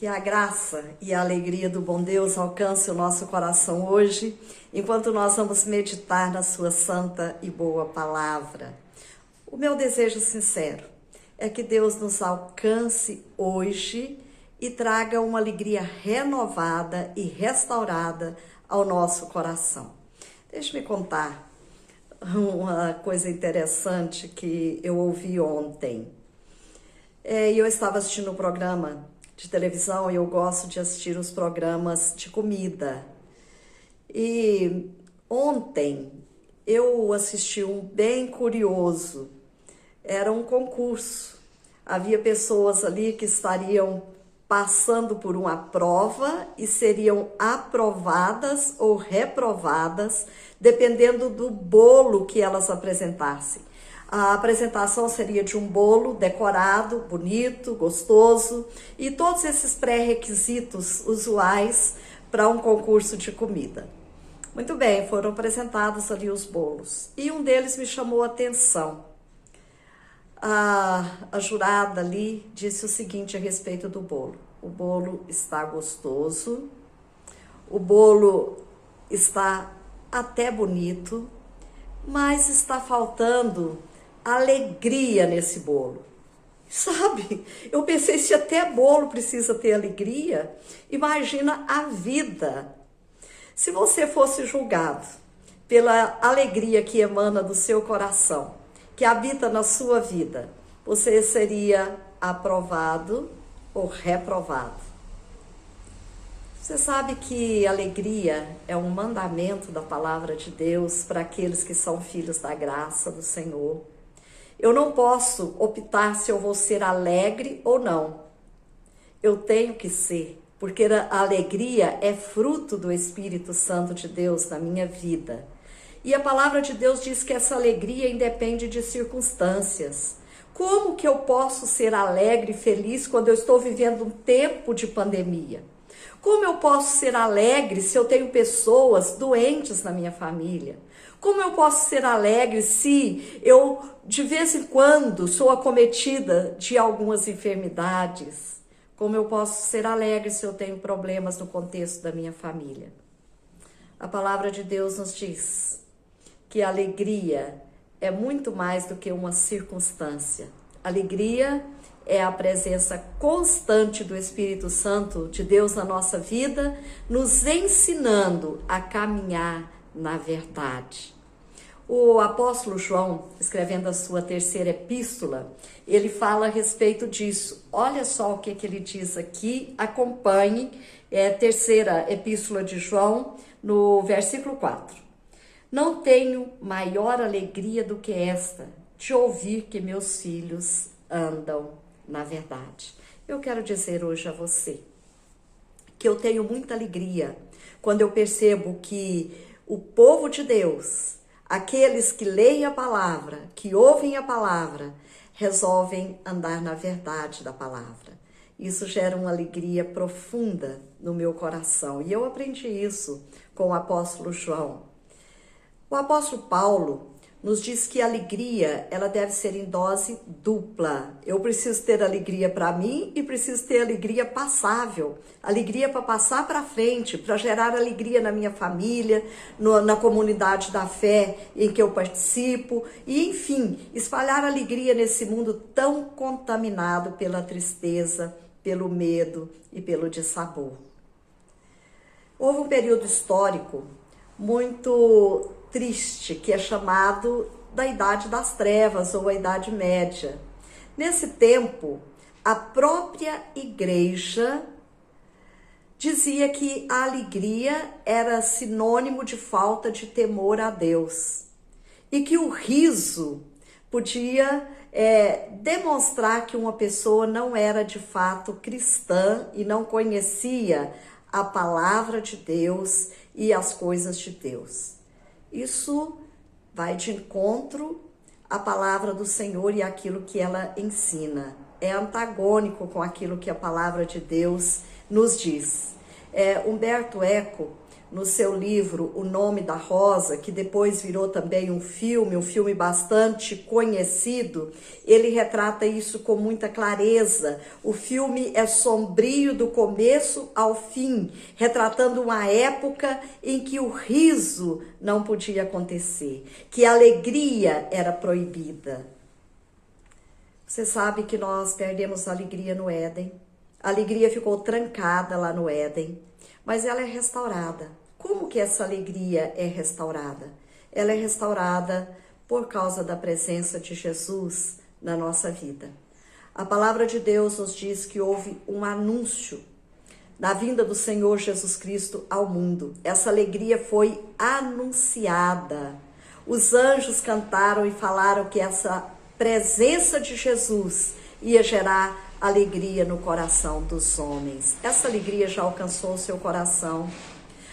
Que a graça e a alegria do bom Deus alcance o nosso coração hoje, enquanto nós vamos meditar na sua santa e boa palavra. O meu desejo sincero é que Deus nos alcance hoje e traga uma alegria renovada e restaurada ao nosso coração. Deixe-me contar uma coisa interessante que eu ouvi ontem. Eu estava assistindo um programa de televisão e eu gosto de assistir os programas de comida. E ontem eu assisti um bem curioso. Era um concurso. Havia pessoas ali que estariam passando por uma prova e seriam aprovadas ou reprovadas, dependendo do bolo que elas apresentassem. A apresentação seria de um bolo decorado, bonito, gostoso e todos esses pré-requisitos usuais para um concurso de comida. Muito bem, foram apresentados ali os bolos e um deles me chamou a atenção. A jurada ali disse o seguinte a respeito do bolo: o bolo está gostoso, o bolo está até bonito, mas está faltando alegria nesse bolo. Sabe, eu pensei, se até bolo precisa ter alegria, imagina a vida. Se você fosse julgado pela alegria que emana do seu coração, que habita na sua vida, você seria aprovado ou reprovado? Você sabe que alegria é um mandamento da palavra de Deus para aqueles que são filhos da graça do Senhor. Eu não posso optar se eu vou ser alegre ou não. Eu tenho que ser, porque a alegria é fruto do Espírito Santo de Deus na minha vida. E a palavra de Deus diz que essa alegria independe de circunstâncias. Como que eu posso ser alegre e feliz quando eu estou vivendo um tempo de pandemia? Como eu posso ser alegre se eu tenho pessoas doentes na minha família? Como eu posso ser alegre se eu, de vez em quando, sou acometida de algumas enfermidades? Como eu posso ser alegre se eu tenho problemas no contexto da minha família? A palavra de Deus nos diz que a alegria é muito mais do que uma circunstância. Alegria é a presença constante do Espírito Santo de Deus na nossa vida, nos ensinando a caminhar na verdade. O apóstolo João, escrevendo a sua terceira epístola, ele fala a respeito disso. Olha só o que ele diz aqui, acompanhe, terceira epístola de João, no versículo 4. Não tenho maior alegria do que esta, de ouvir que meus filhos andam na verdade. Eu quero dizer hoje a você que eu tenho muita alegria quando eu percebo que o povo de Deus, aqueles que leem a palavra, que ouvem a palavra, resolvem andar na verdade da palavra. Isso gera uma alegria profunda no meu coração. E eu aprendi isso com o apóstolo João. O apóstolo Paulo nos diz que a alegria, ela deve ser em dose dupla. Eu preciso ter alegria para mim e preciso ter alegria passável. Alegria para passar para frente, para gerar alegria na minha família, na comunidade da fé em que eu participo. E, enfim, espalhar alegria nesse mundo tão contaminado pela tristeza, pelo medo e pelo dissabor. Houve um período histórico muito triste, que é chamado da Idade das Trevas ou a Idade Média. Nesse tempo, a própria igreja dizia que a alegria era sinônimo de falta de temor a Deus e que o riso podia demonstrar que uma pessoa não era de fato cristã e não conhecia a palavra de Deus e as coisas de Deus. Isso vai de encontro à palavra do Senhor e aquilo que ela ensina. É antagônico com aquilo que a palavra de Deus nos diz. Humberto Eco no seu livro O Nome da Rosa, que depois virou também um filme bastante conhecido, ele retrata isso com muita clareza. O filme é sombrio do começo ao fim, retratando uma época em que o riso não podia acontecer, que a alegria era proibida. Você sabe que nós perdemos a alegria no Éden. A alegria ficou trancada lá no Éden, mas ela é restaurada. Como que essa alegria é restaurada? Ela é restaurada por causa da presença de Jesus na nossa vida. A palavra de Deus nos diz que houve um anúncio da vinda do Senhor Jesus Cristo ao mundo. Essa alegria foi anunciada. Os anjos cantaram e falaram que essa presença de Jesus ia gerar alegria no coração dos homens. Essa alegria já alcançou o seu coração.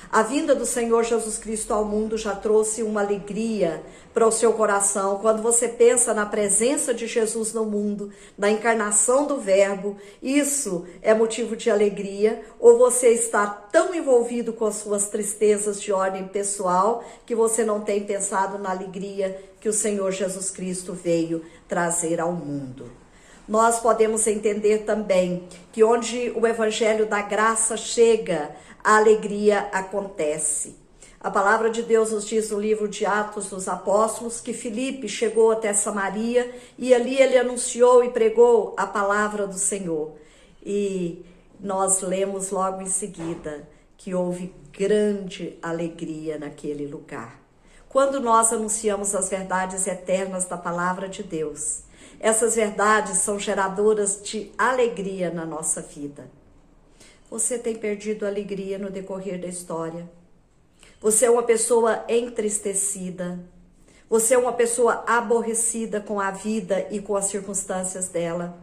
A vinda do Senhor Jesus Cristo ao mundo já trouxe uma alegria para o seu coração. Quando você pensa na presença de Jesus no mundo, na encarnação do Verbo, isso é motivo de alegria? Ou você está tão envolvido com as suas tristezas de ordem pessoal que você não tem pensado na alegria que o Senhor Jesus Cristo veio trazer ao mundo? Nós podemos entender também que onde o Evangelho da Graça chega, a alegria acontece. A palavra de Deus nos diz no livro de Atos dos Apóstolos que Filipe chegou até Samaria e ali ele anunciou e pregou a palavra do Senhor. E nós lemos logo em seguida que houve grande alegria naquele lugar. Quando nós anunciamos as verdades eternas da palavra de Deus, essas verdades são geradoras de alegria na nossa vida. Você tem perdido a alegria no decorrer da história. Você é uma pessoa entristecida. Você é uma pessoa aborrecida com a vida e com as circunstâncias dela.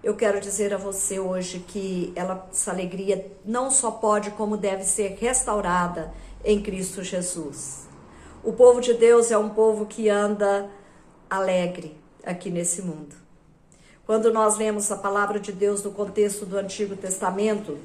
Eu quero dizer a você hoje que essa alegria não só pode, como deve ser restaurada em Cristo Jesus. O povo de Deus é um povo que anda alegre aqui nesse mundo. Quando nós lemos a palavra de Deus no contexto do Antigo Testamento,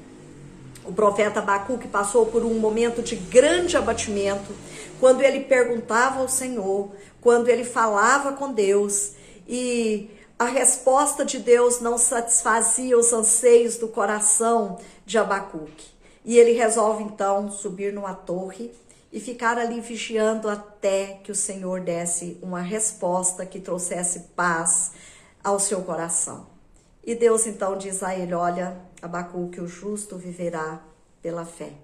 o profeta Abacuque passou por um momento de grande abatimento, quando ele perguntava ao Senhor, quando ele falava com Deus, e a resposta de Deus não satisfazia os anseios do coração de Abacuque. E ele resolve então subir numa torre e ficar ali vigiando até que o Senhor desse uma resposta que trouxesse paz ao seu coração. E Deus então diz a ele: olha, Abacuque, o justo viverá pela fé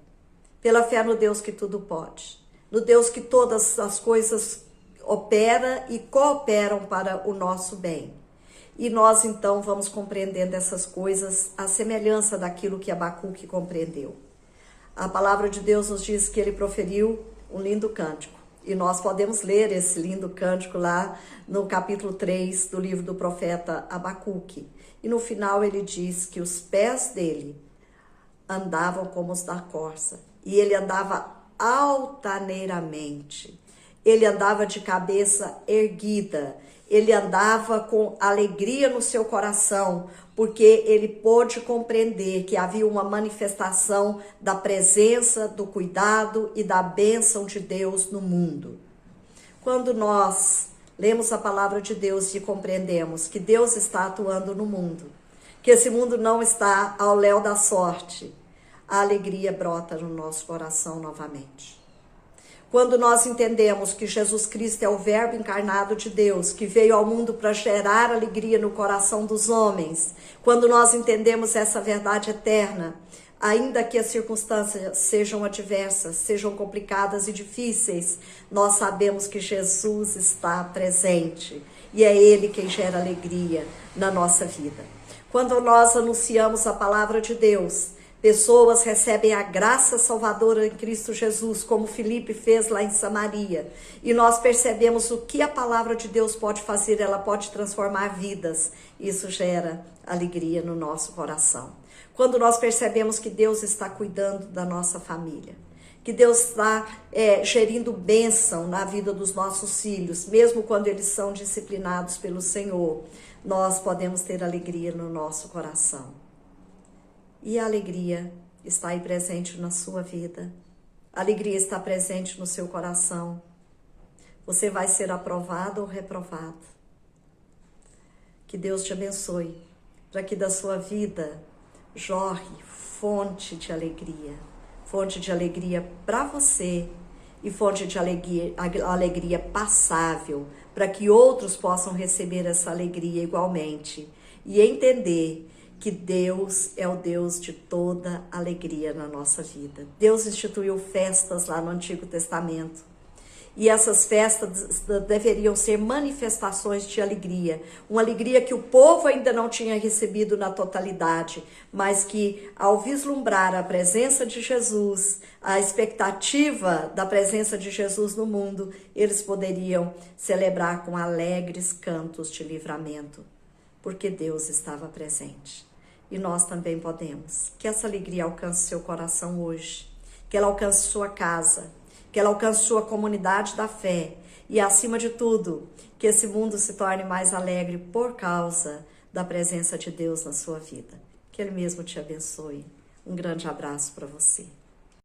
no Deus que tudo pode, no Deus que todas as coisas opera e cooperam para o nosso bem. E nós então vamos compreendendo essas coisas à semelhança daquilo que Abacuque compreendeu. A palavra de Deus nos diz que ele proferiu um lindo cântico. E nós podemos ler esse lindo cântico lá no capítulo 3 do livro do profeta Abacuque. E no final ele diz que os pés dele andavam como os da corça. E ele andava altaneiramente. Ele andava de cabeça erguida. Ele andava com alegria no seu coração, porque ele pôde compreender que havia uma manifestação da presença, do cuidado e da bênção de Deus no mundo. Quando nós lemos a palavra de Deus e compreendemos que Deus está atuando no mundo, que esse mundo não está ao léu da sorte, a alegria brota no nosso coração novamente. Quando nós entendemos que Jesus Cristo é o Verbo encarnado de Deus, que veio ao mundo para gerar alegria no coração dos homens, quando nós entendemos essa verdade eterna, ainda que as circunstâncias sejam adversas, sejam complicadas e difíceis, nós sabemos que Jesus está presente e é Ele quem gera alegria na nossa vida. Quando nós anunciamos a palavra de Deus, pessoas recebem a graça salvadora em Cristo Jesus, como Filipe fez lá em Samaria. E nós percebemos o que a palavra de Deus pode fazer, ela pode transformar vidas. Isso gera alegria no nosso coração. Quando nós percebemos que Deus está cuidando da nossa família, que Deus está gerindo bênção na vida dos nossos filhos, mesmo quando eles são disciplinados pelo Senhor, nós podemos ter alegria no nosso coração. E a alegria está aí presente na sua vida. A alegria está presente no seu coração. Você vai ser aprovado ou reprovado. Que Deus te abençoe, para que da sua vida jorre fonte de alegria para você e fonte de alegria passável, para que outros possam receber essa alegria igualmente e entender que Deus é o Deus de toda alegria na nossa vida. Deus instituiu festas lá no Antigo Testamento. E essas festas deveriam ser manifestações de alegria. Uma alegria que o povo ainda não tinha recebido na totalidade, mas que ao vislumbrar a presença de Jesus, a expectativa da presença de Jesus no mundo, eles poderiam celebrar com alegres cantos de livramento, porque Deus estava presente. E nós também podemos. Que essa alegria alcance seu coração hoje, que ela alcance sua casa, que ela alcance sua comunidade da fé e, acima de tudo, que esse mundo se torne mais alegre por causa da presença de Deus na sua vida. Que Ele mesmo te abençoe. Um grande abraço para você.